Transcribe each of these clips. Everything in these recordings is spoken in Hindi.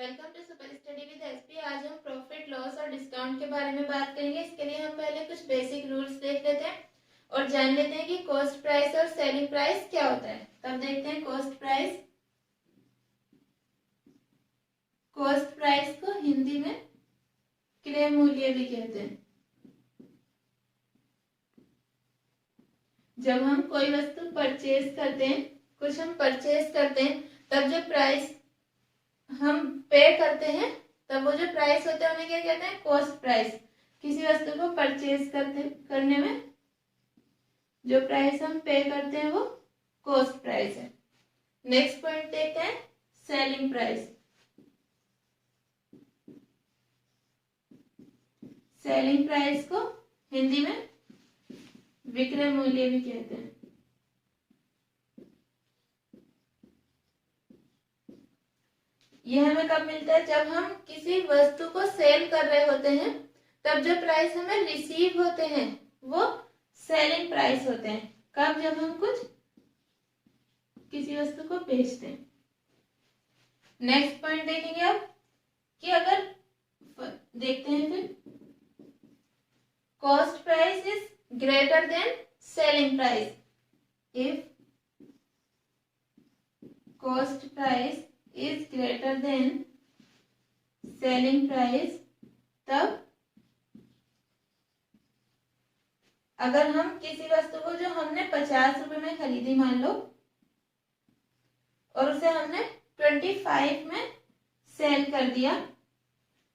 Welcome to super study with SP. आज हम प्रॉफिट लॉस और डिस्काउंट के बारे में बात करेंगे। इसके लिए हम पहले कुछ बेसिक रूल्स देख लेते हैं और जान लेते हैं कि कॉस्ट प्राइस और सेलिंग प्राइस क्या होता है। तब देखते हैं कॉस्ट प्राइस। कॉस्ट प्राइस को हिंदी में क्रय मूल्य भी कहते हैं। जब हम कोई वस्तु परचेज करते हैं, कुछ हम परचेज करते हैं, तब जो प्राइस हम पे करते हैं, तब वो जो प्राइस होते हैं उन्हें क्या कहते हैं? Cost price. किसी वस्तु को परचेज करने में जो प्राइस हम पे करते हैं वो कॉस्ट प्राइस है। नेक्स्ट पॉइंट देखते हैं सेलिंग प्राइस। सेलिंग प्राइस को हिंदी में विक्रय मूल्य भी कहते हैं। यह हमें कब मिलता है? जब हम किसी वस्तु को सेल कर रहे होते हैं, तब जो प्राइस हमें रिसीव होते हैं वो सेलिंग प्राइस होते हैं। कब? जब हम किसी वस्तु को बेचते हैं। नेक्स्ट पॉइंट देखेंगे अब कि अगर देखते हैं फिर cost price is greater than selling price. If cost price is greater than selling price, तब अगर हम किसी वस्तु को जो हमने 50 रुपए में खरीदी मान लो और उसे हमने 25 में सेल कर दिया,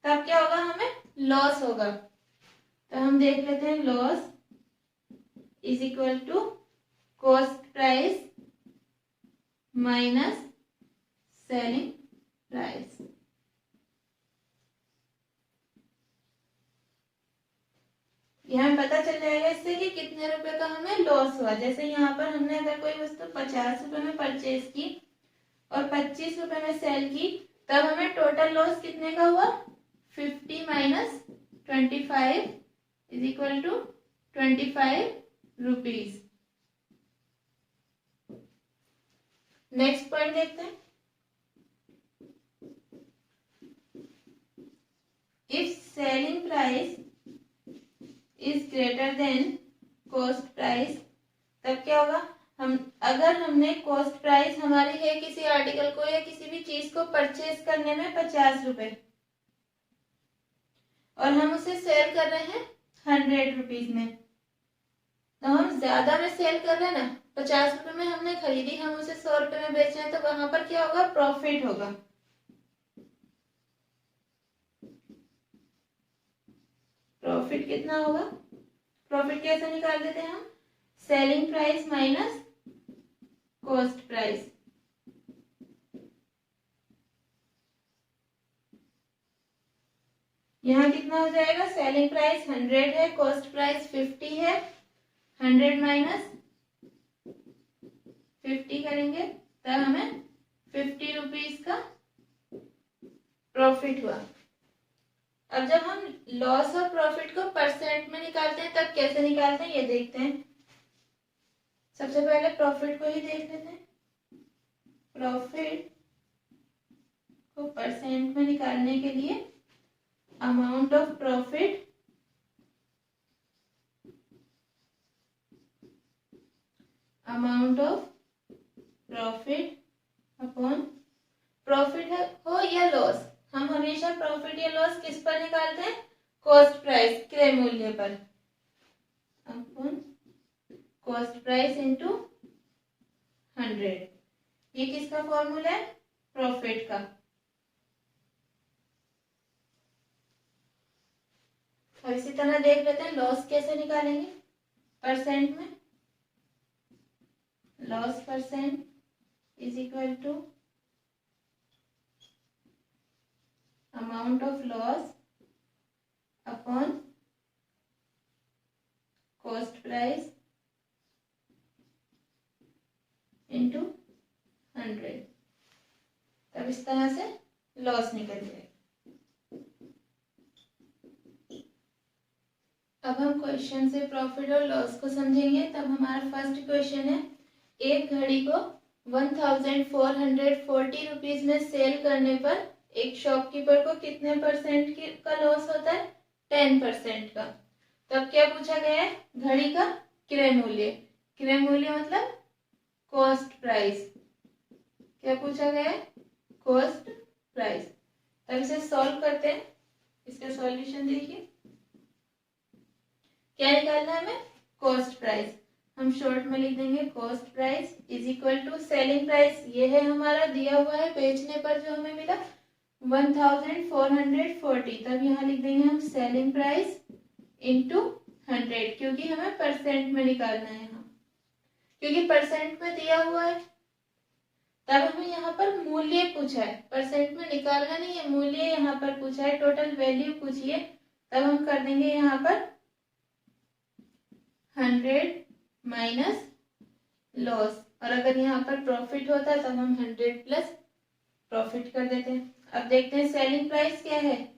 तब क्या होगा? हमें लॉस होगा। तो हम देख लेते हैं loss is equal to cost price minus selling price. यहाँ पता चल जाएगा इससे कि कितने रुपए का हमें लॉस हुआ। जैसे यहाँ पर हमने अगर कोई वस्तु 50 रुपए में परचेज की और 25 रुपए में सेल की, तब हमें टोटल लॉस कितने का हुआ? 50 minus 25 is equal to 25 rupees. Next point देखते हैं। If selling price is greater than cost price, तब क्या होगा? अगर हमने कॉस्ट प्राइस हमारी है किसी आर्टिकल को या किसी भी चीज को परचेज करने में 50 रुपए और हम उसे सेल कर रहे हैं 100 रुपीज में, तो हम ज्यादा में सेल कर रहे हैं ना। 50 रुपए में हमने खरीदी, हम उसे 100 रुपए में बेच रहे हैं, तो वहां पर क्या होगा? प्रॉफिट होगा। प्रॉफिट कितना होगा? प्रॉफिट कैसे निकाल देते हैं हम? Selling price minus cost price. यहाँ कितना हो जाएगा? सेलिंग प्राइस 100 है, कॉस्ट प्राइस 50 है। 100 माइनस 50 करेंगे तब हमें 50 रुपीज का प्रॉफिट हुआ। अब जब हम लॉस और प्रॉफिट को परसेंट में निकालते हैं, तब कैसे निकालते हैं ये देखते हैं। सबसे पहले प्रॉफिट को ही देख लेते हैं। प्रॉफिट को परसेंट में निकालने के लिए amount of profit upon profit हो या लॉस, हम हमेशा प्रॉफिट या लॉस किस पर निकालते हैं? कॉस्ट प्राइस, क्रय मूल्य पर, अपॉन कॉस्ट प्राइस इनटू 100। ये किसका फॉर्मूला है? प्रॉफिट का। और इसी तरह देख लेते हैं लॉस कैसे निकालेंगे परसेंट में। Loss percent is equal to amount of loss upon cost price into 100। तब इस तरह से लॉस निकल जाएगा। अब हम क्वेश्चन से प्रॉफिट और लॉस को समझेंगे। तब हमारा फर्स्ट क्वेश्चन है, एक घड़ी को 1440 रुपीज में सेल करने पर एक शॉपकीपर को कितने परसेंट का लॉस होता है? 10% का। तब क्या पूछा गया है? घड़ी का क्रय मूल्य। क्रय मूल्य मतलब कॉस्ट प्राइस। क्या पूछा गया है? Cost price. तब इसे सॉल्व करते हैं। इसका सॉल्यूशन देखिए, क्या निकालना है हमें? Cost price. हम शॉर्ट में लिख देंगे cost price is equal to selling price. ये है हमारा दिया हुआ है बेचने पर जो हमें मिला 1440। तब यहाँ लिख देंगे हम सेलिंग प्राइस इंटू 100, क्योंकि हमें परसेंट में निकालना है यहाँ, क्योंकि परसेंट में दिया हुआ है। तब हमें यहाँ पर मूल्य पूछा है, परसेंट में निकालना नहीं है, मूल्य यहाँ पर पूछा है, टोटल वैल्यू पूछिए। तब हम कर देंगे यहाँ पर 100 माइनस लॉस, और अगर यहाँ पर प्रॉफिट होता तब हम 100 प्लस प्रॉफिट कर देते हैं। अब देखते हैं सेलिंग प्राइस क्या है?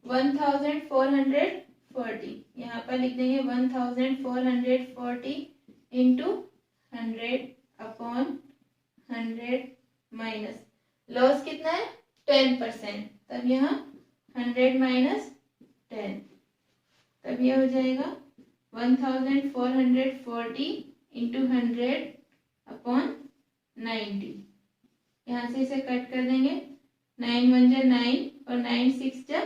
1440। यहाँ पर लिख देंगे 1440 इंटू 100 अपॉन 100 माइनस लॉस कितना है? 10%। तब यहाँ 100 माइनस 10, तब यह हो जाएगा 1440 इंटू 100 अपॉन 90। यहाँ से इसे कट कर देंगे, 9 1 जा 9 और 9 6 जा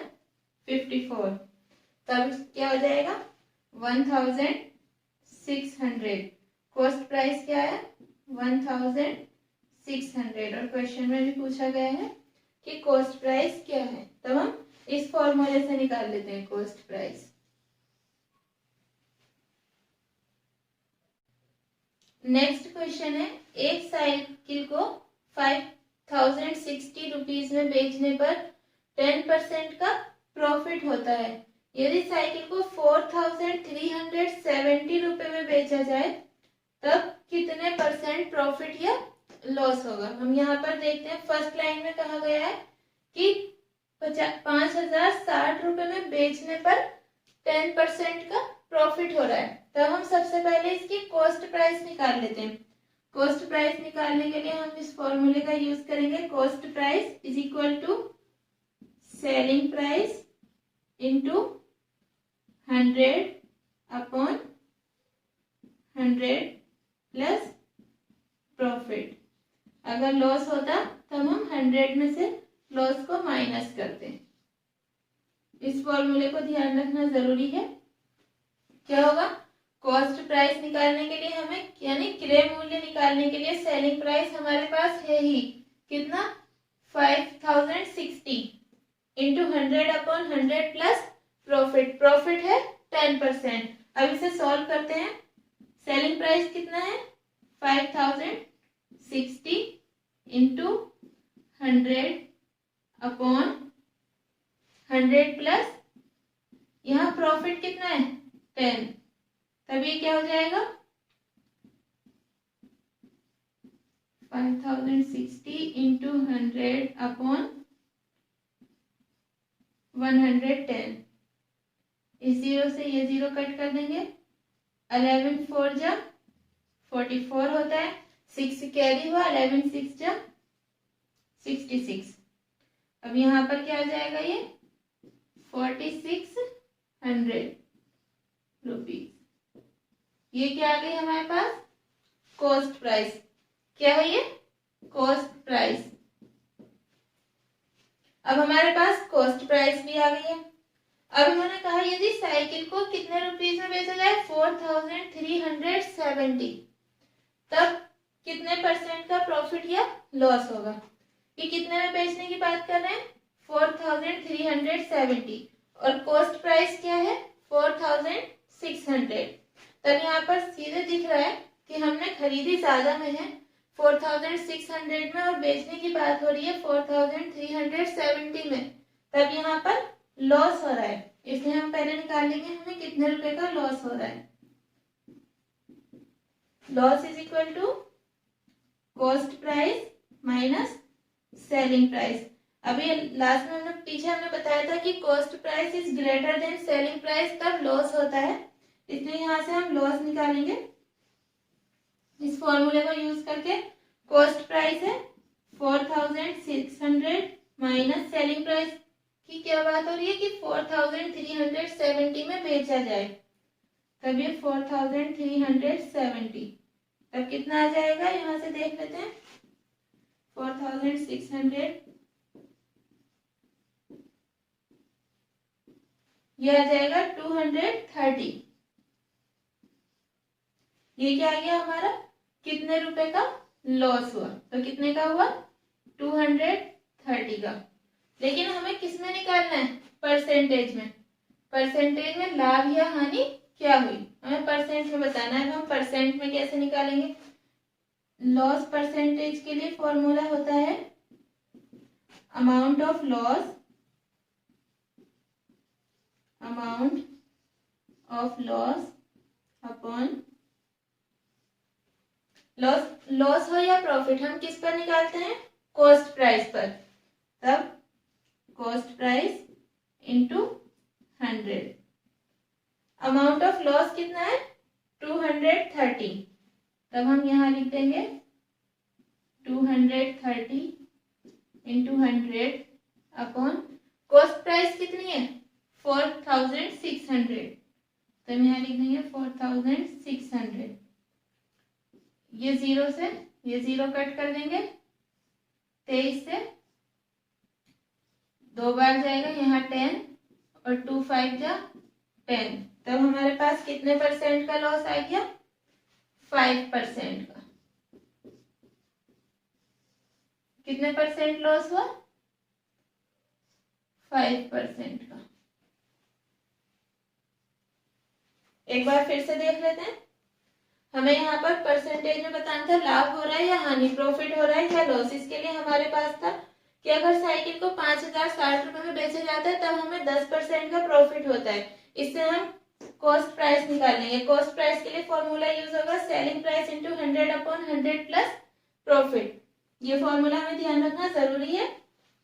54। तब क्या हो जाएगा? 1600। कॉस्ट प्राइस क्या है? 1600। और क्वेश्चन में भी पूछा गया है कि कॉस्ट प्राइस क्या है। तब हम इस फॉर्मूले से निकाल लेते हैं कॉस्ट प्राइस। नेक्स्ट क्वेश्चन है, एक साइकिल को 5060 रुपीज में बेचने पर 10% का प्रॉफिट होता है। यदि साइकिल को 4370 रुपए में बेचा जाए तब कितने परसेंट प्रॉफिट या लॉस होगा? हम यहाँ पर देखते हैं, फर्स्ट लाइन में कहा गया है कि 5060 रुपए में बेचने पर 10% का प्रॉफिट हो रहा है। तब हम सबसे पहले इसकी कॉस्ट प्राइस निकाल लेते हैं। कॉस्ट प्राइस निकालने के लिए हम इस फॉर्मूले का यूज करेंगे, cost price is equal to selling price into 100 upon 100 plus profit. अगर लॉस होता तब हम 100 में से लॉस को माइनस करते हैं। इस फॉर्मूले को ध्यान रखना जरूरी है। क्या होगा? कॉस्ट प्राइस निकालने के लिए हमें, यानी क्रय मूल्य निकालने के लिए सेलिंग प्राइस हमारे पास है ही कितना? 5060 into 100 upon 100 plus profit. Profit है 10%। अब इसे सॉल्व करते हैं। सेलिंग प्राइस कितना है? 5060 इंटू 100 अपॉन 100 प्लस, यहाँ प्रॉफिट कितना है? 10। तब ये क्या हो जाएगा? 5060 इंटू 100 अपॉन 110। इस जीरो से ये जीरो कट कर देंगे, 11 4 जा 44 होता है, 6 कैरी हुआ, 11 6 जा 66। अब यहाँ पर क्या आ जाएगा? ये 4600 रुपीज। ये क्या आ गई हमारे पास? Cost price. क्या है ये? Cost price. अब हमारे पास कॉस्ट प्राइस भी आ गई है। अब इन्होंने कहा यदि साइकिल को कितने रुपीज में बेचा जाए? 4370, तब कितने परसेंट का प्रॉफिट या लॉस होगा? ये कितने में बेचने की बात कर रहे हैं? 4370, और कॉस्ट प्राइस क्या है? 4600। तब यहाँ पर सीधे दिख रहा है कि हमने खरीदी ज्यादा में है 4600 में, और बेचने की बात हो रही है 4370 में। तब यहाँ पर लॉस हो रहा है, इसलिए हम पहले निकाल लेंगे हमें कितने रुपए का लॉस हो रहा है। Loss is equal to cost price minus selling price. अभी लास्ट में हमने बताया था कि cost price is greater than selling price, तब लॉस होता है, इसलिए यहाँ से हम लॉस निकालेंगे इस फॉर्मूले को यूज करके। कॉस्ट प्राइस है 4600 माइनस सेलिंग प्राइस की क्या बात हो रही है कि 4370 में बेचा जाए, तब ये 4370, तब कितना आ जाएगा यहाँ से देख लेते हैं। 4600, ये आ जाएगा 230। ये क्या आ गया हमारा, कितने रुपए का लॉस हुआ, तो कितने का हुआ 230 का। लेकिन हमें किस में निकालना है, परसेंटेज में। परसेंटेज में लाभ या हानि क्या हुई हमें परसेंट में बताना है। तो हम परसेंट में कैसे निकालेंगे, लॉस परसेंटेज के लिए फॉर्मूला होता है amount of loss, amount of loss upon loss. Loss हो या प्रॉफिट हम किस पर निकालते हैं, कॉस्ट प्राइस पर, तब cost price into 100। Amount of loss कितना है 230, तब हम यहाँ लिख देंगे 230 इंटू 100 अपॉन कॉस्ट प्राइस कितनी है 4600, तो हम यहाँ लिख देंगे 4600। ये जीरो से ये जीरो कट कर देंगे, 23 से 2 बार जाएगा, यहाँ 10 और 2 5 जा 10, तब हमारे पास कितने परसेंट का लॉस आ गया 5% का। कितने परसेंट लॉस हुआ 5% का। एक बार फिर से देख लेते हैं। हमें यहाँ पर परसेंटेज में बताना था लाभ हो रहा है या हानि, प्रॉफिट हो रहा है या लॉस। इसके लिए हमारे पास था कि अगर साइकिल को 5060 रुपए में बेचा जाता है तब हमें 10% का प्रॉफिट होता है। इससे हम कॉस्ट प्राइस निकालेंगे। कॉस्ट प्राइस के लिए फॉर्मूला यूज होगा selling price into 100 upon 100 plus profit. ये फॉर्मूला हमें ध्यान रखना जरूरी है।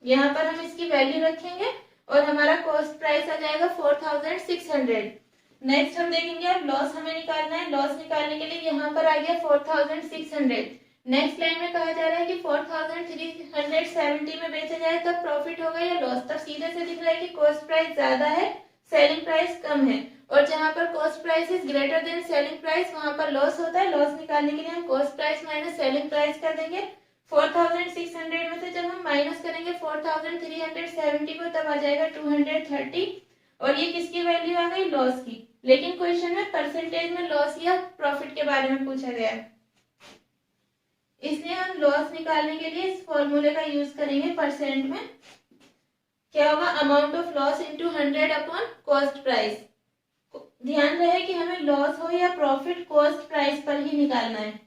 यहाँ पर हम इसकी वैल्यू रखेंगे और हमारा कॉस्ट प्राइस आ जाएगा 4600। नेक्स्ट हम देखेंगे अब लॉस हमें निकालना है। लॉस निकालने के लिए यहाँ पर आ गया 4600। नेक्स्ट लाइन में कहा जा रहा है कि 4370 में बेचा जाए तब प्रॉफिट होगा या लॉस। तब सीधे से दिख रहा है कि कॉस्ट प्राइस ज्यादा है, सेलिंग प्राइस कम है, और जहां पर cost price is greater than selling price वहां पर लॉस होता है। लॉस निकालने के लिए हम cost price minus selling price कर देंगे। 4600 में से जब हम माइनस करेंगे 4370 को, तब आ जाएगा 230, और ये किसकी वैल्यू आ गई लॉस की। लेकिन क्वेश्चन में परसेंटेज में लॉस या प्रॉफिट के बारे में पूछा गया है, इसलिए हम लॉस निकालने के लिए इस फॉर्मूले का यूज करेंगे। परसेंट में क्या होगा, amount of loss into 100 upon cost price. ध्यान रहे कि हमें लॉस हो या प्रॉफिट कॉस्ट प्राइस पर ही निकालना है।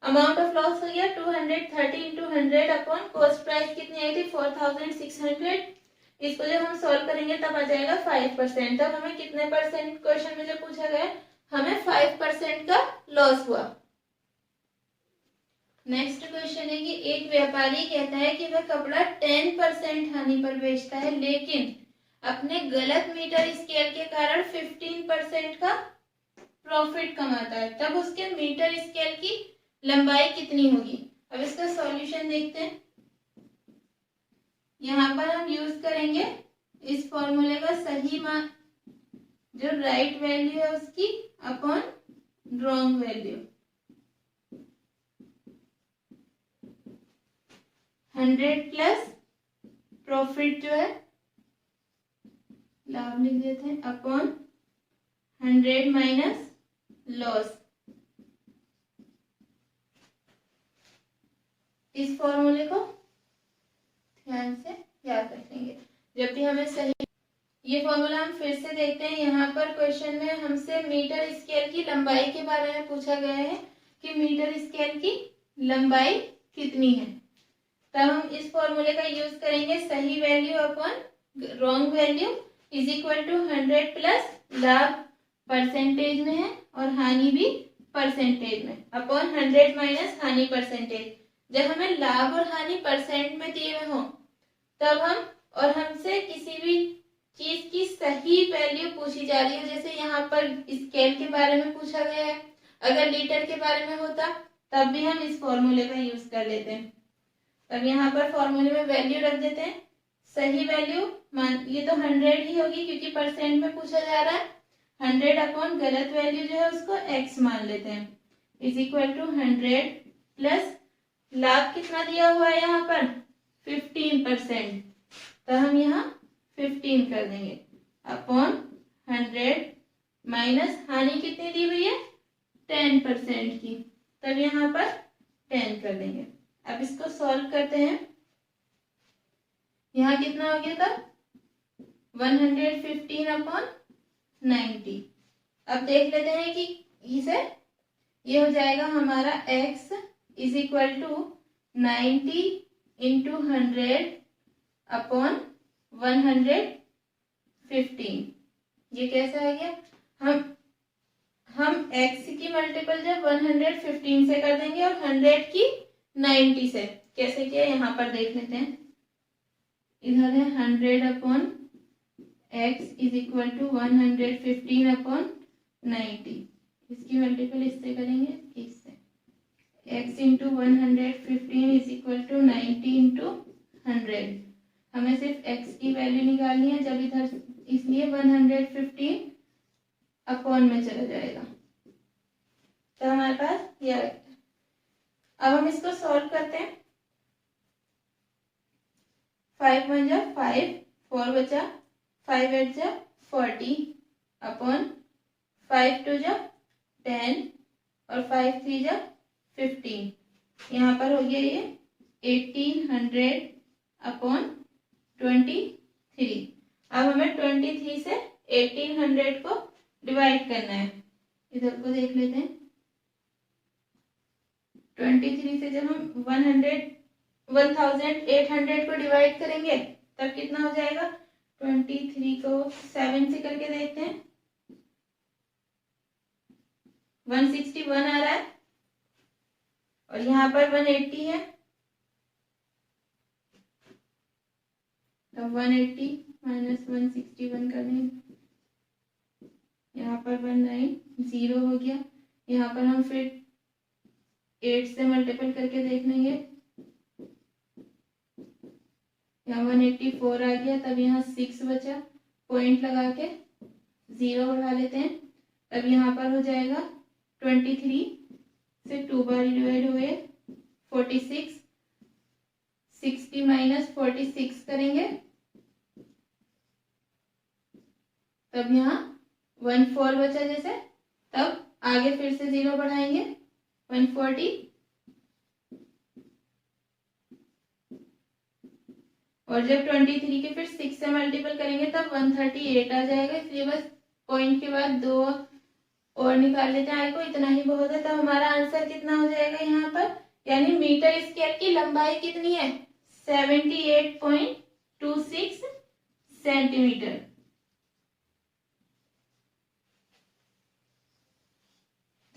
अमाउंट ऑफ लॉस हो गया 230 इंटू 100 अपॉन कॉस्ट प्राइस कितनी आई थी 4600। इसको जब हम सॉल्व करेंगे तब आ जाएगा 5%। तब हमें कितने परसेंट क्वेश्चन में जो पूछा गया हमें 5% का लॉस हुआ। नेक्स्ट क्वेश्चन है कि एक व्यापारी कहता है कि वह कपड़ा 10% हानि पर बेचता है, लेकिन अपने गलत मीटर स्केल के कारण 15% का प्रॉफिट कमाता है। तब उसके मीटर स्केल की लंबाई कितनी होगी। अब इसका सॉल्यूशन देखते हैं। यहाँ पर हम यूज करेंगे इस फॉर्मूले का सही मान, जो राइट वैल्यू है उसकी upon wrong value. 100 plus profit जो है लाभ लिख देते हैं अपॉन 100 माइनस लॉस। इस फॉर्मूले को ध्यान से याद रखेंगे जब भी हमें सही। ये फॉर्मूला हम फिर से देखते हैं। यहाँ पर क्वेश्चन में हमसे मीटर स्केल की लंबाई के बारे में पूछा गया है कि मीटर स्केल की लंबाई कितनी है। तब हम इस फॉर्मूले का यूज करेंगे सही value upon wrong value is equal to 100 plus लाभ परसेंटेज में है और हानि भी परसेंटेज में अपॉन 100 माइनस हानि परसेंटेज। जब हमें लाभ और हानि परसेंट में दिए हुए हों तब हम, और हमसे किसी भी चीज की सही वैल्यू पूछी जा रही है, जैसे यहाँ पर स्केल के बारे में पूछा गया है, अगर लीटर के बारे में होता तब भी हम इस फॉर्मूले का यूज कर लेते हैं। तब यहाँ पर फॉर्मूले में वैल्यू रख देते हैं, सही वैल्यू मान, ये तो 100 ही होगी क्योंकि परसेंट में पूछा जा रहा है। 100 अपॉन गलत वैल्यू जो है उसको x मान लेते हैं, इज इक्वल टू 100 प्लस लाभ कितना दिया हुआ है यहाँ पर 15%, तो हम यहाँ 15 कर देंगे अपॉन 100 माइनस हानि कितनी दी हुई है 10% की, तब यहाँ पर 10 कर देंगे। अब इसको सॉल्व करते हैं, यहाँ कितना हो गया था 115 अपॉन 90। अब देख लेते हैं कि इसे ये हो जाएगा हमारा x is equal to 90 into 100 upon 115। ये कैसे आ गया, हम x की मल्टीपल जब 115 से कर देंगे और 100 की 90 से, कैसे किया यहाँ पर देख लेते हैं। इधर है 100 upon x is equal to 115 upon 90, इसकी मल्टीपल इससे करेंगे इससे, x into 115 is equal to 90 into 100। हमें सिर्फ x की वैल्यू निकालनी है, जब इधर इसलिए 115 अपॉन में चला जाएगा, तो हमारे पास यह। अब हम इसको सॉल्व करते हैं, 5 1 जा 5, 4 बचा, 5 8 जा 40 अपॉन 5 2 जा 10 और 5 3 जा 15। यहाँ पर हो गया ये 1800 अपॉन 23। अब हमें 23 से 1800 को डिवाइड करना है, इधर को देख लेते हैं। 23 से जब हम 1800 को डिवाइड करेंगे तब कितना हो जाएगा, 23 को 7 से करके देखते हैं, 161 आ रहा है और यहाँ पर 180 है, तब 180 माइनस 161 कर देंगे, यहाँ पर 0 हो गया। यहाँ पर हम फिर 8 से मल्टीपल करके देख लेंगे, यहाँ 184 आ गया, तब यहाँ 6 बचा, पॉइंट लगा के 0 बढ़ा लेते हैं, तब यहाँ पर हो जाएगा 23 से 2 बार डिवाइड हुए 46, 60 माइनस 46 करेंगे, तब यहाँ 14 बचा जैसे, तब आगे फिर से 0 बढ़ाएंगे 140 और जब 23 के फिर 6 से मल्टीपल करेंगे तब 138 आ जाएगा, इसलिए बस पॉइंट के बाद 2 और निकाल लेते हैं, को इतना ही बहुत है। तब हमारा आंसर कितना हो जाएगा यहाँ पर, यानी मीटर स्क्वायर की लंबाई कितनी है 78.26 सेंटीमीटर।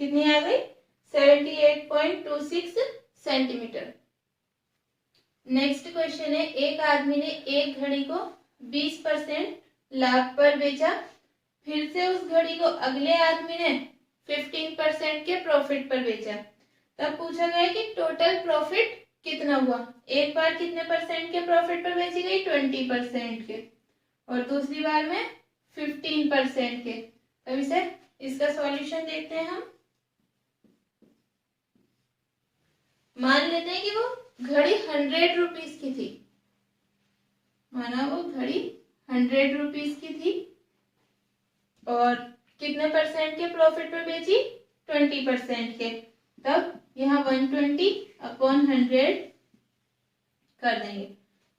कितनी आ गई 78.26 सेंटीमीटर। नेक्स्ट क्वेश्चन है, एक आदमी ने एक घड़ी को 20% लाभ पर बेचा, फिर से उस घड़ी को अगले आदमी ने 15% के प्रॉफिट पर बेचा, तब पूछा गया कि टोटल प्रॉफिट कितना हुआ। एक बार कितने परसेंट के प्रॉफिट पर बेची गई 20% के, और दूसरी बार में 15% के। तब इसका सॉल्यूशन देखते हैं हम। मान लेते हैं कि वो घड़ी 100 रुपीज की थी, माना वो घड़ी 100 रुपीज की थी और कितने परसेंट के प्रॉफिट पर बेची 20% के, तब यहाँ 120 अपॉन 100 कर देंगे,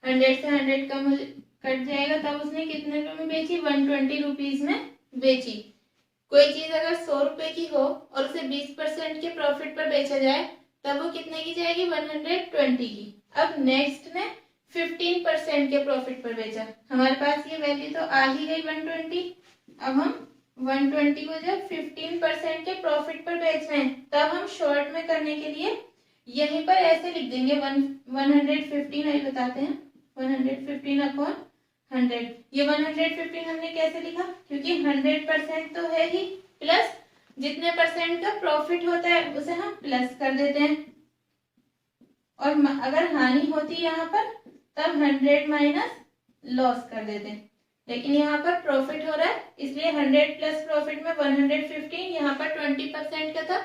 100 से 100 कम कट जाएगा, तब उसने कितने रुपए में बेची 120 रुपीज में बेची। कोई चीज अगर 100 रुपए की हो और उसे 20% के प्रॉफिट पर बेचा जाए तब वो कितने की जाएगी 120 की। अब नेक्स्ट ने 15% के प्रॉफिट पर बेचा, हमारे पास ये वैल्यू तो आ ही गई 120। अब हम 120 को जब 15% के प्रॉफिट पर बेच रहे हैं तब हम शॉर्ट में करने के लिए यहीं पर ऐसे लिख देंगे 115, अभी बताते हैं 115 अपॉन 100। ये 115 हमने कैसे लिखा, क्योंकि 100% तो है ही, प्लस जितने परसेंट का प्रॉफिट होता है उसे हम प्लस कर देते हैं, और अगर हानि होती यहाँ पर तब 100 माइनस लॉस कर देते हैं, लेकिन यहाँ पर प्रॉफिट हो रहा है इसलिए 100 प्लस प्रॉफिट में 115, यहाँ पर 20% का था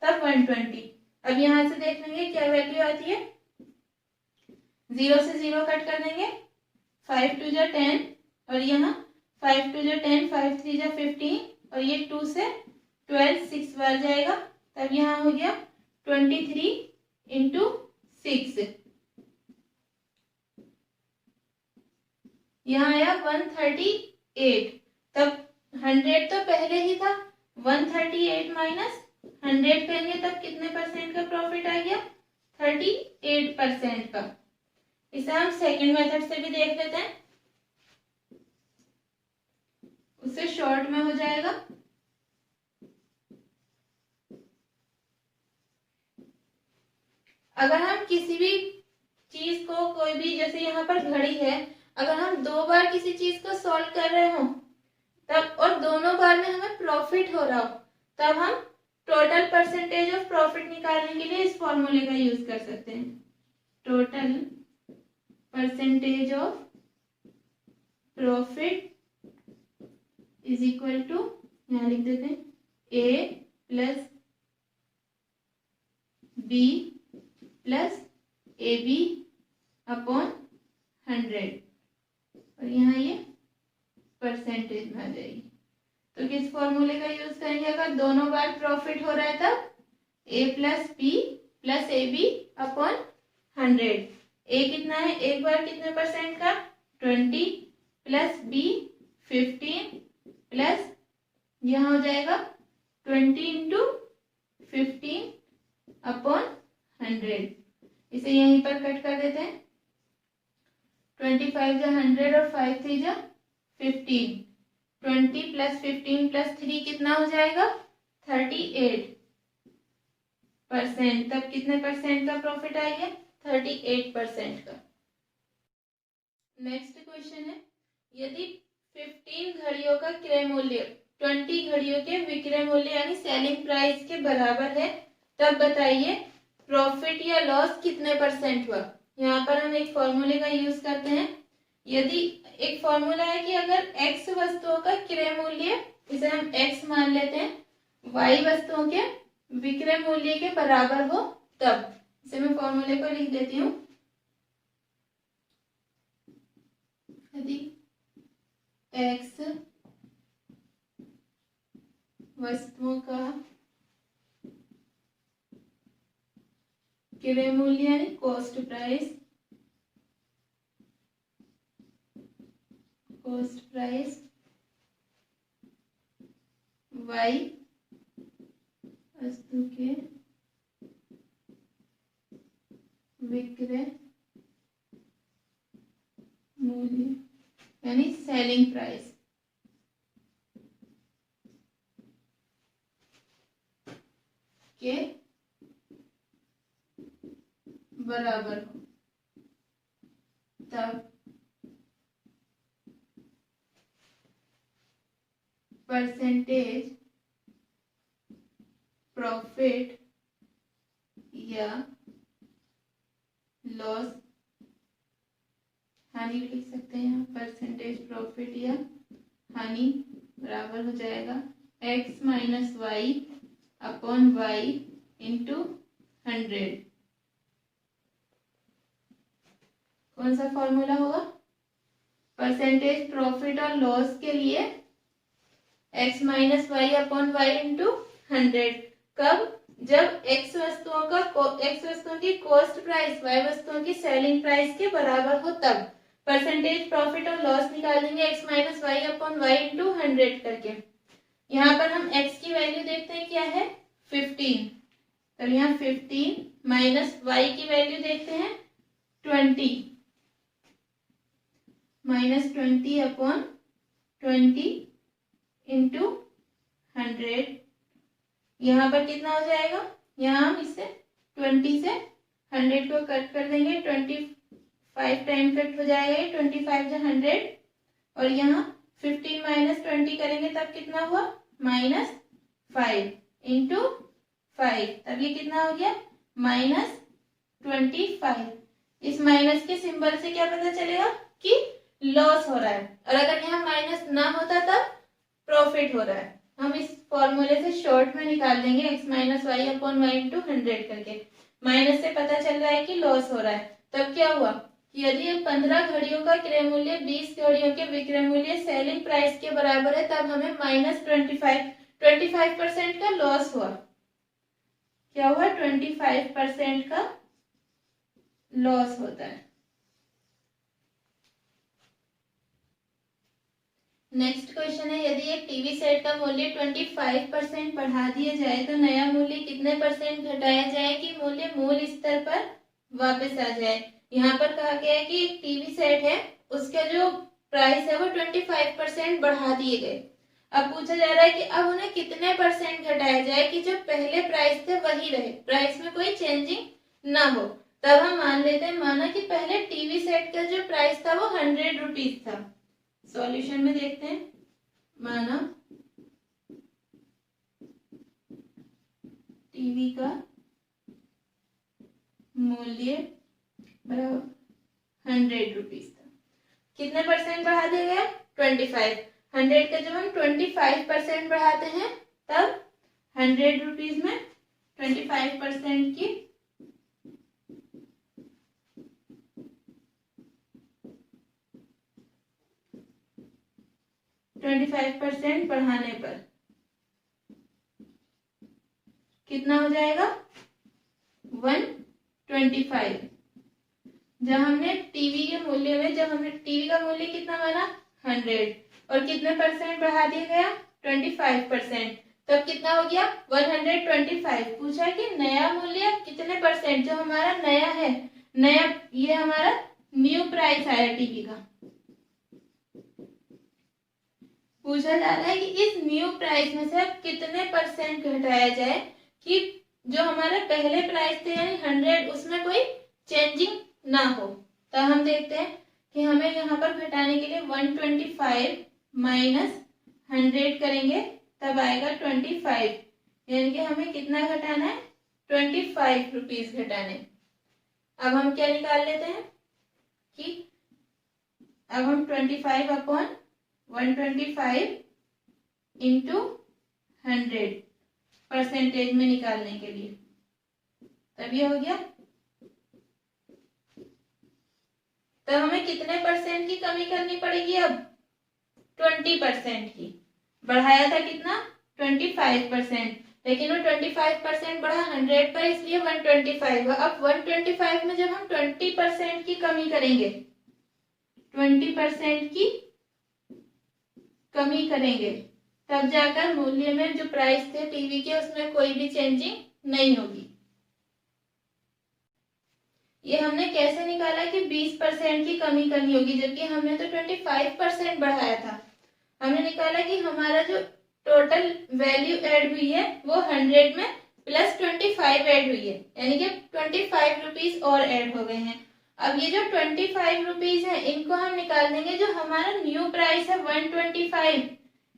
तब 120। अब यहाँ से देख लेंगे क्या वैल्यू आती है, 0 से 0 कट कर देंगे, 5 2 जा 10 और यहाँ 5 2 जा 10, 5 3 जा 15 और ये 2 से 12, 6 बार जाएगा, तब यहाँ हो गया 23 इंटू 6, यहाँ आया 138, तब 100 तो पहले ही था, 138 माइनस 100 करेंगे तब कितने परसेंट का प्रॉफिट आ गया, 38% का। इसे हम सेकंड मेथड से भी देख लेते हैं, उससे शॉर्ट में हो जाएगा। अगर हम किसी भी चीज को, कोई भी, जैसे यहाँ पर घड़ी है, अगर हम 2 बार किसी चीज को सॉल्व कर रहे हो तब और दोनों बार में हमें प्रॉफिट हो रहा हो, तब हम टोटल परसेंटेज ऑफ प्रॉफिट निकालने के लिए इस फॉर्मूले का यूज कर सकते हैं। Total percentage of profit is equal to, यहाँ लिख देते हैं, A plus B plus A B upon 100 और यहाँ ये परसेंटेज में आ जाएगी। तो किस फॉर्मूले का यूज करेंगे, अगर दोनों बार प्रॉफिट हो रहा है तब A plus B plus A B upon 100। A कितना है, एक बार कितने परसेंट का, 20 प्लस बी 15 प्लस यहाँ हो जाएगा 20 इंटू 15 अपॉन 100। इसे यहीं पर कट कर देते हैं, 25 जा 100 और 5 3 जा 15, 20 प्लस 15 प्लस 3 कितना हो जाएगा, 38%। तब कितने परसेंट का प्रॉफिट आएगा, 38% का। नेक्स्ट क्वेश्चन है, यदि 15 घड़ियों का क्रय मूल्य 20 घड़ियों के विक्रय मूल्य यानी सेलिंग प्राइस के बराबर है, तब बताइए प्रॉफिट या लॉस कितने परसेंट हुआ। यहाँ पर हम एक फॉर्मूले का यूज करते हैं। यदि एक फॉर्मूला है कि अगर x वस्तुओं का क्रय मूल्य, इसे हम x मान लेते हैं, y वस्तुओं के विक्रय मूल्य के बराबर हो, तब इसे मैं फॉर्मूले को लिख देती हूँ। यदि x वस्तुओं का क्रय मूल्य यानी कॉस्ट प्राइस, y वस्तु के विक्रय मूल्य यानी सेलिंग प्राइस के बराबर हो, तब परसेंटेज प्रॉफिट या लॉस, हानि भी लिख सकते हैं यहाँ, परसेंटेज प्रॉफिट या हानि बराबर हो जाएगा x minus Y upon Y into 100। कौन सा फॉर्मूला होगा, परसेंटेज प्रॉफिट और लॉस के लिए x minus Y upon Y into 100। कब, जब x वस्तुओं की कॉस्ट प्राइस y वस्तुओं की सेलिंग प्राइस के बराबर हो, तब परसेंटेज प्रॉफिट और लॉस निकालेंगे x minus Y upon Y into 100 करके। यहाँ पर हम x की वैल्यू देखते हैं क्या है, 15, तो यहाँ 15 माइनस y की वैल्यू देखते हैं 20, माइनस 20 अपॉन 20 इंटू 100। यहाँ पर कितना हो जाएगा, यहाँ हम इससे 20 से 100 को कट कर देंगे, 25 टाइम कट हो जाएगा, 25 से 100 और यहाँ 15 माइनस 20 करेंगे तब कितना हुआ, माइनस 5 इंटू 5, तब ये कितना हो गया, माइनस 25। इस माइनस के सिंबल से क्या पता चलेगा कि लॉस हो रहा है, और अगर यहाँ माइनस ना होता तब प्रॉफिट हो रहा है। हम इस फॉर्मूले से शॉर्ट में निकाल देंगे x minus Y upon Y into 100 करके। माइनस से पता चल रहा है कि लॉस हो रहा है। तब क्या हुआ कि यदि 15 घड़ियों का क्रय मूल्य 20 घड़ियों के विक्रय मूल्य सेलिंग प्राइस के बराबर है, तब हमें माइनस 25% का लॉस हुआ। क्या हुआ? 25% का लॉस होता है। नेक्स्ट क्वेश्चन है, यदि एक टीवी सेट का मूल्य 25% बढ़ा दिया जाए तो नया मूल्य कितने परसेंट घटाया जाए कि मूल्य मूल स्तर पर वापस आ जाए। यहाँ पर कहा गया है कि एक टीवी सेट है, उसका जो प्राइस है वो 25% बढ़ा दिए गए। अब पूछा जा रहा है कि अब उन्हें कितने परसेंट घटाया जाए कि जो पहले प्राइस थे वही रहे, प्राइस में कोई चेंजिंग ना हो। तब हम मान लेते हैं, माना कि पहले टीवी सेट का जो प्राइस था वो 100 रुपीज था। सॉल्यूशन में देखते हैं, माना टीवी का मूल्य 100 रुपीज था। कितने परसेंट बढ़ा दिया गया? 25। 100 का जब हम 25% बढ़ाते हैं तब 100 रुपीज में 25% की 25% बढ़ाने पर कितना हो जाएगा? 125। जब हमने टीवी के मूल्य में, जब हमने टीवी का मूल्य कितना माना? 100, और कितने परसेंट बढ़ा दिया गया? 25%। तब कितना हो गया? 125। पूछा है कि नया मूल्य कितने परसेंट, जो हमारा नया है, नया ये हमारा न्यू प्राइस आया टीवी का। पूछा जा रहा है कि इस न्यू प्राइस में से अब कितने परसेंट घटाया जाए कि जो हमारे पहले प्राइस थे यानी 100 उसमें कोई चेंजिंग ना हो। तो हम देखते हैं कि हमें यहाँ पर घटाने के लिए 125 माइनस 100 करेंगे, तब आएगा 25। यानी कि हमें कितना घटाना है? 25 रुपीज घटाने। अब हम क्या निकाल लेते हैं कि अब हम 25 अपॉन 125 इंटू 100 परसेंटेज में निकालने के लिए, तब ये हो गया। तो हमें कितने परसेंट की कमी करनी पड़ेगी? अब 20% की। बढ़ाया था कितना? 25%, लेकिन वो 25% बढ़ा 100 पर, इसलिए 125 हुआ। अब 125 में जब हम 20% की कमी करेंगे, 20% की कमी करेंगे, तब जाकर मूल्य में जो प्राइस थे टीवी के उसमें कोई भी चेंजिंग नहीं होगी। ये हमने कैसे निकाला कि 20% की कमी करनी होगी, जबकि हमने तो 25% बढ़ाया था। हमने निकाला कि हमारा जो टोटल वैल्यू ऐड हुई है वो 100 में प्लस 25 ऐड हुई है, यानी कि 25 रुपीज और ऐड हो गए हैं। अब ये जो 25 रुपीज है इनको हम निकाल देंगे, जो हमारा न्यू प्राइस है 125,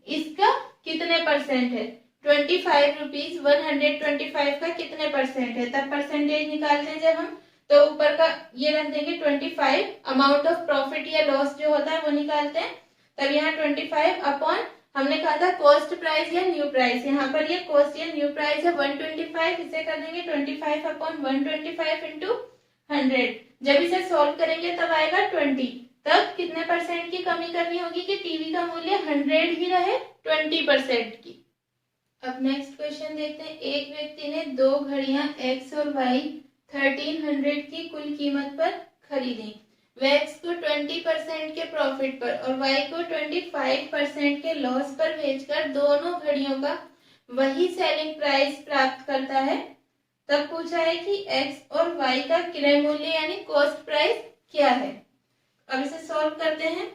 इसका कितने परसेंट है? 25 रुपीज 125 का कितने परसेंट है, तब परसेंटेज निकालते हैं जब हम, तो ऊपर का ये रख देंगे 25, अमाउंट ऑफ प्रॉफिट या लॉस जो होता है वो निकालते हैं। तब यहाँ 25 अपॉन, हमने कहा था कॉस्ट प्राइस या न्यू प्राइस, यहाँ पर ये कॉस्ट या न्यू प्राइस है 125, इसे कर देंगे 25 अपॉन 125 इंटू 100। जब इसे सॉल्व करेंगे तब आएगा 20। तब कितने परसेंट की कमी करनी होगी कि टीवी का मूल्य 100 ही रहे 20% की। अब नेक्स्ट क्वेश्चन देखते हैं। एक व्यक्ति ने 2 घड़ियां एक्स और वाई 1300 की कुल कीमत पर खरीदी। वह एक्स को 20% के प्रॉफिट पर और वाई को 25% के लॉस पर बेचकर दोनों घड़ियों का वही सेलिंग प्राइस प्राप्त करता है। तब पूछा है कि एक्स और वाई का क्रय मूल्य यानी कॉस्ट प्राइस क्या है। अब इसे सॉल्व करते हैं,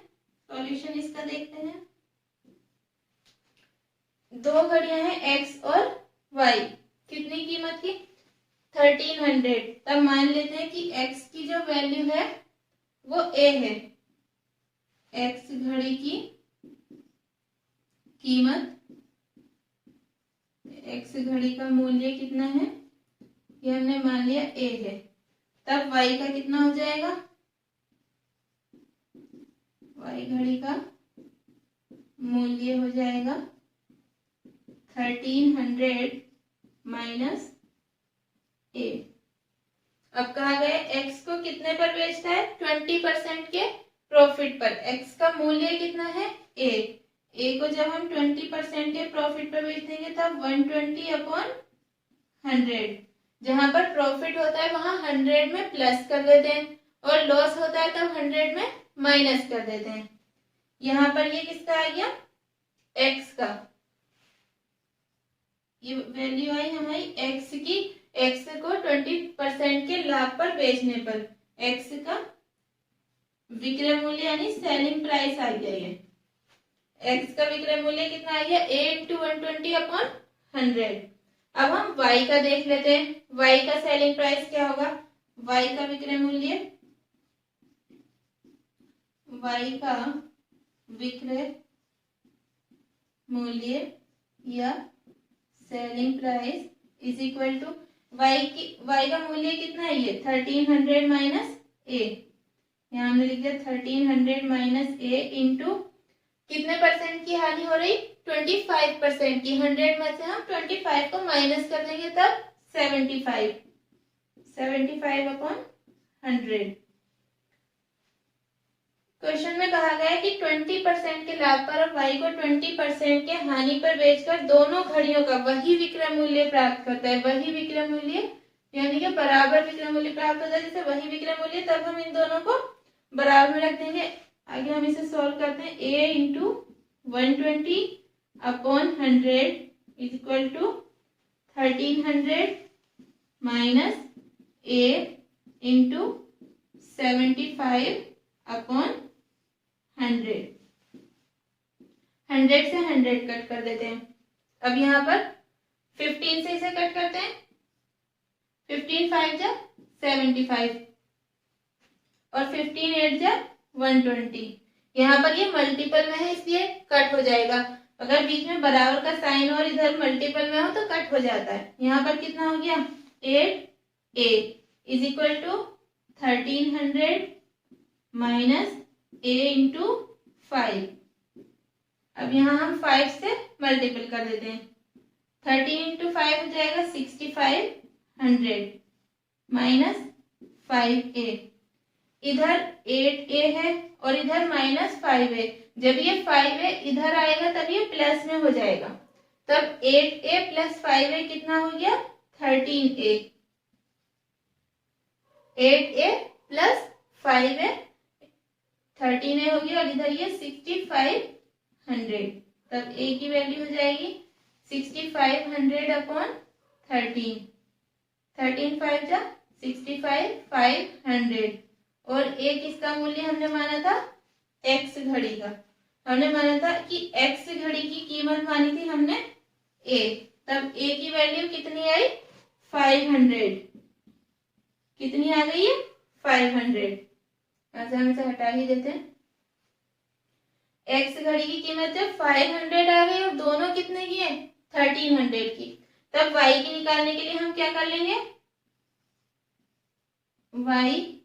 सॉल्यूशन इसका देखते हैं। 2 घड़ियां हैं एक्स और वाई, कितनी कीमत की? 1300। तब मान लेते हैं कि एक्स की जो वैल्यू है वो ए है। एक्स घड़ी की कीमत, एक्स घड़ी का मूल्य कितना है, ये हमने मान लिया ए है। तब y का कितना हो जाएगा, y घड़ी का मूल्य हो जाएगा 1300 माइनस a। अब कहा गया x को कितने पर बेचता है, 20% के प्रॉफिट पर। x का मूल्य कितना है, a को जब हम 20% के प्रॉफिट पर बेच देंगे तब 120/100। जहां पर प्रॉफिट होता है वहां 100 में प्लस कर देते हैं और लॉस होता है तब 100 में माइनस कर देते हैं। यहाँ पर ये किसका आ गया, x का, ये वैल्यू आई हमारी x की। x को 20% के लाभ पर बेचने पर x का विक्रय मूल्य यानी सेलिंग प्राइस आ गया। ये x का विक्रय मूल्य कितना आ गया, a × 120/100। अब हम y का देख लेते हैं, y का सेलिंग प्राइस क्या होगा, y का विक्रय मूल्य, y का विक्रय मूल्य या selling price is equal to y का मूल्य कितना है, ये 1300 माइनस a। यहाँ हमने लिख दिया 1300 माइनस a इंटू कितने परसेंट की हानि हो रही, 25% की। 100 में से हम 25 को माइनस कर देंगे तब 75/100। क्वेश्चन में कहा गया है कि 20% के लाभ पर y को 20% के हानि पर बेचकर दोनों घड़ियों का वही विक्रय मूल्य प्राप्त करता है। वही विक्रय मूल्य यानी कि बराबर विक्रय मूल्य प्राप्त होता है, जैसे वही विक्रय मूल्य, तब हम इन दोनों को बराबर में रख देंगे। आगे हम इसे सॉल्व करते हैं, a × 120/100 is equal to 1300 minus a × 75/100। 100 से 100 कट कर देते हैं। अब यहाँ पर 15 से इसे कट करते हैं, 15 5 जा 75 और 15 8 जा 120। यहाँ पर ये मल्टीपल में है इसलिए कट हो जाएगा। अगर बीच में बराबर का साइन और इधर मल्टीपल में हो तो कट हो जाता है। यहाँ पर कितना हो गया, 8a is equal to 1300 minus a × 5। अब यहाँ हम 5 से मल्टीपल कर देते हैं, 13 × 5 हो जाएगा 6500 माइनस 5a। इधर 8a है और इधर -5a। जब ये 5a इधर आएगा तब ये प्लस में हो जाएगा, तब 8a + 5a कितना हो गया, 13a। 8a + 5a 13a हो गया और इधर ये 6500, तब a की वैल्यू हो जाएगी 6500/13। 13 5 जा 65 500 और a किसका मूल्य हमने माना था, x घड़ी का। हमने माना था कि x घड़ी की कीमत मानी थी हमने a, तब a की वैल्यू कितनी आई, 500। कितनी आ गई है, 500। अच्छा हम इसे हटा ही देते हैं। x घड़ी की कीमत जब 500 आ गई और दोनों कितने की है, 1300 की, तब y की निकालने के लिए हम क्या कर लेंगे, y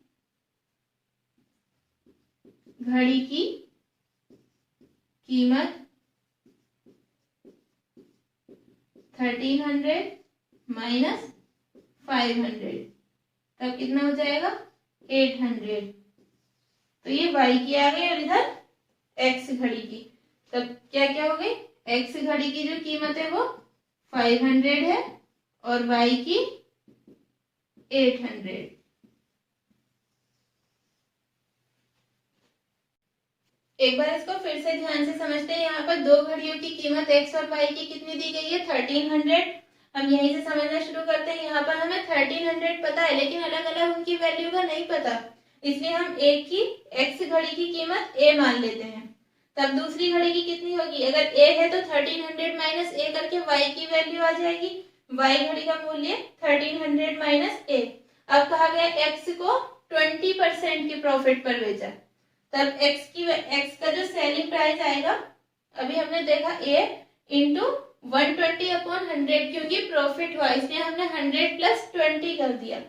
घड़ी की कीमत 1300 माइनस 500, तब कितना हो जाएगा, 800। तो ये y की आ गई और इधर x घड़ी की, तब क्या क्या हो गई, x घड़ी की जो कीमत है वो 500 है और y की 800। एक बार इसको फिर से ध्यान से समझते हैं। यहाँ पर दो घड़ियों की कीमत x और y की कितनी दी गई है, 1300। हम यहीं से समझना शुरू करते हैं। यहाँ पर हमें 1300 पता है लेकिन अलग अलग उनकी वैल्यू का नहीं पता, इसलिए हम एक की x घड़ी की कीमत a मान लेते हैं। तब दूसरी घड़ी की कितनी होगी, अगर a है तो 1300 माइनस a करके y की वैल्यू आ जाएगी। y घड़ी का मूल्य 1300 माइनस a। अब कहा गया x को 20% के प्रॉफिट पर बेचा, तब x का जो सेलिंग प्राइस आएगा, अभी हमने देखा a × 120/100, क्योंकि प्रॉफिट हुआ इसलिए हमने 100 + 20 कर दिया।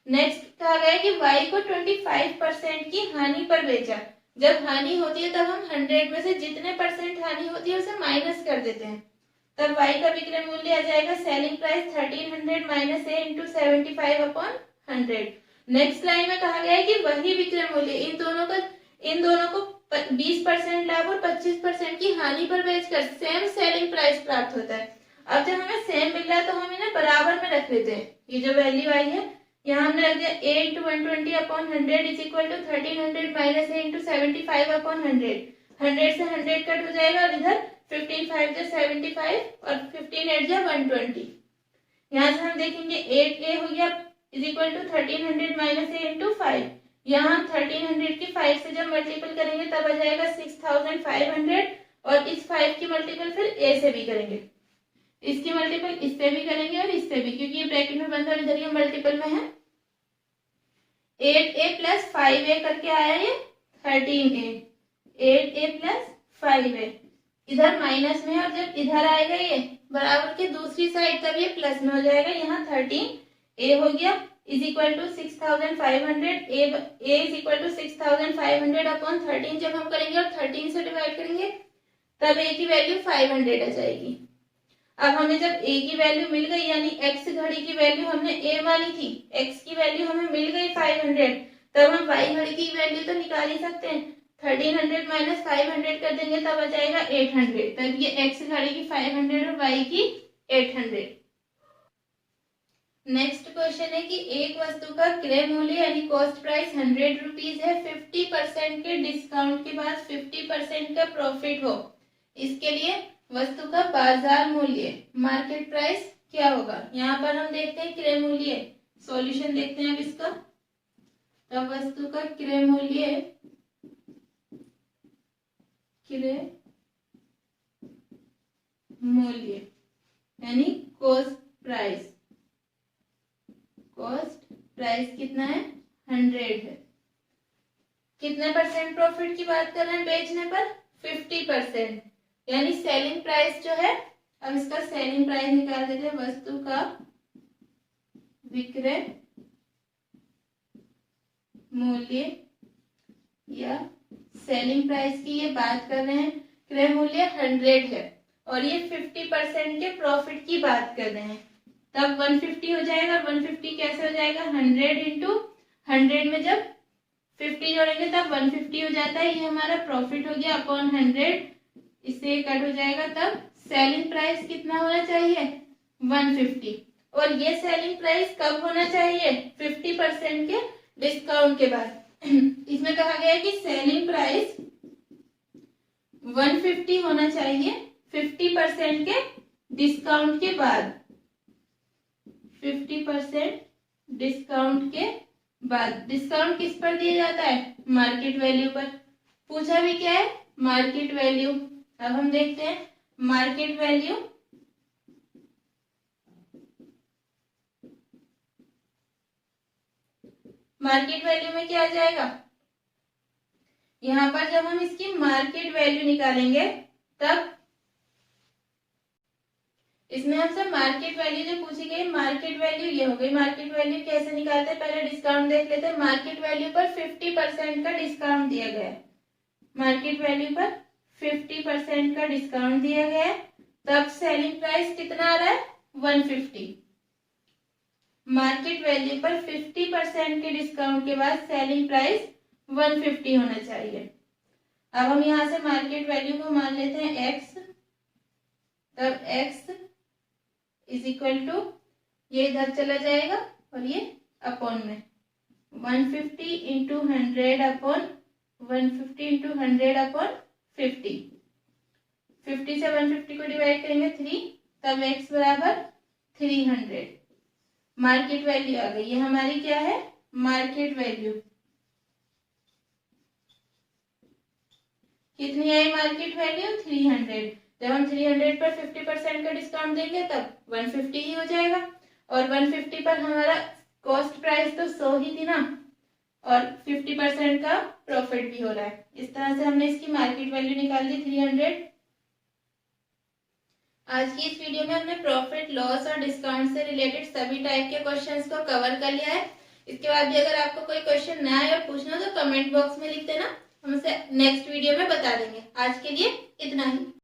नेक्स्ट कहा गया है कि y को 25% की हानि पर बेचा। जब हानि होती है तब हम 100 में से जितने परसेंट हानि होती है उसे माइनस कर देते हैं, तब y का विक्रय मूल्य आ जाएगा selling price 1300 minus a into 75/100। Next line में कहा गया है कि वही विक्रय मूल्य इन दोनों को 20% लाभ और 25% की हानि पर बेचकर सेम सेलिंग प्राइस प्राप्त होता है। अब जब हमें सेम मिल रहा है तो हम इन्हें बराबर में रख लेते हैं। ये जो वैल्यू आई है यहाँ हमने रख दिया a into 120/100 is equal to 1300 minus a into 75/100। 100 से 100 कट हो जाएगा और इधर 15 5 जो 75 और 15 8 जो 120। यहाँ से हम देखेंगे 8a हो गया is equal to 1300 minus a into 5। यहाँ हम 1300 की 5 से जब मल्टीपल करेंगे तब आ जाएगा 6500 और इस 5 की मल्टीपल फिर a से भी करेंगे, इसकी मल्टीपल इससे भी करेंगे और इससे भी, क्योंकि ये ब्रैकेट में बंद और इधर ये मल्टीपल में है। 8a प्लस 5a करके आया ये 13a, 8a प्लस 5a इधर माइनस में, और जब इधर आएगा ये बराबर के दूसरी साइड तब ये प्लस में हो जाएगा। यहाँ 13a हो गया is equal to 6500, a is equal to 6500 upon 13 जब हम करेंगे और 13 से डिवाइड करेंगे तब a की वैल्यू 500 आ जाएगी। अब हमें जब a की वैल्यू मिल गई, यानी x घड़ी की वैल्यू हमने a मानी थी, x की वैल्यू हमें मिल गई 500, तब हम y घड़ी की वैल्यू तो निकाल ही सकते हैं। 1300 माइनस 500 कर देंगे तब आ जाएगा 800। तब ये x घड़ी की 500 और y की 800। नेक्स्ट क्वेश्चन है कि एक वस्तु का क्रय मूल्य यानी कॉस्ट प्राइस 100 रुपीज है, 50% के डिस्काउंट के बाद 50% का प्रॉफिट हो, इसके लिए वस्तु का बाजार मूल्य मार्केट प्राइस क्या होगा। यहाँ पर हम देखते हैं क्रय मूल्य, सॉल्यूशन देखते हैं अब इसका। तब वस्तु का क्रय मूल्य यानी कॉस्ट प्राइस कितना है 100 है। कितने परसेंट प्रॉफिट की बात कर रहे हैं बेचने पर 50%, यानी सेलिंग प्राइस जो है, अब इसका सेलिंग प्राइस निकाल देते हैं। वस्तु का विक्रय मूल्य या सेलिंग प्राइस की ये बात कर रहे हैं, क्रय मूल्य 100 है और ये 50% के प्रॉफिट की बात कर रहे हैं, तब 150 हो जाएगा। 150 कैसे हो जाएगा 100 इंटू 100 में जब 50 जोड़ेंगे तब 150 हो जाता है, ये हमारा प्रॉफिट हो गया अपॉन 100, इससे कट हो जाएगा। तब सेलिंग प्राइस कितना होना चाहिए 150, और ये सेलिंग प्राइस कब होना चाहिए 50% के डिस्काउंट के बाद। इसमें कहा गया है कि सेलिंग प्राइस 150 होना चाहिए 50% के डिस्काउंट के बाद, 50% डिस्काउंट के बाद। डिस्काउंट किस पर दिया जाता है मार्केट वैल्यू पर। पूछा भी क्या है मार्केट वैल्यू। अब हम देखते हैं मार्केट वैल्यू, मार्केट वैल्यू में क्या आ जाएगा, यहां पर जब हम इसकी मार्केट वैल्यू निकालेंगे तब इसमें हमसे मार्केट वैल्यू जो पूछी गई, मार्केट वैल्यू ये हो गई। मार्केट वैल्यू कैसे निकालते हैं, पहले डिस्काउंट देख लेते हैं। मार्केट वैल्यू पर 50% का डिस्काउंट दिया गया है, मार्केट वैल्यू पर 50% का डिस्काउंट दिया गया है, तब सेलिंग प्राइस कितना आ रहा है 150। मार्केट वैल्यू पर 50% के डिस्काउंट के बाद सेलिंग प्राइस 150 होना चाहिए। अब हम यहां से मार्केट वैल्यू को मान लेते हैं x, तब x इज इक्वल टू, ये इधर चला जाएगा और ये अपॉन में 150 इंटू 100 अपॉन 150 इंटू 100 अपॉन 50। 50 से 150 को डिवाइड करेंगे 3, तब x बराबर 300। मार्केट वैल्यू आ गई, ये हमारी क्या है मार्केट वैल्यू। कितनी आई मार्केट वैल्यू 300। जब हम 300 पर 50% का डिस्काउंट देंगे तब 150 ही हो जाएगा, और 150 पर हमारा कॉस्ट प्राइस तो 100 ही थी ना, और 50% का प्रॉफिट भी हो रहा है। इस तरह से हमने इसकी मार्केट वैल्यू निकाल दी 300। आज की इस वीडियो में हमने प्रॉफिट लॉस और डिस्काउंट से रिलेटेड सभी टाइप के क्वेश्चंस को कवर कर लिया है। इसके बाद भी अगर आपको कोई क्वेश्चन ना आए और पूछना हो तो कमेंट बॉक्स में लिख देना, हम उसे नेक्स्ट वीडियो में बता देंगे। आज के लिए इतना ही।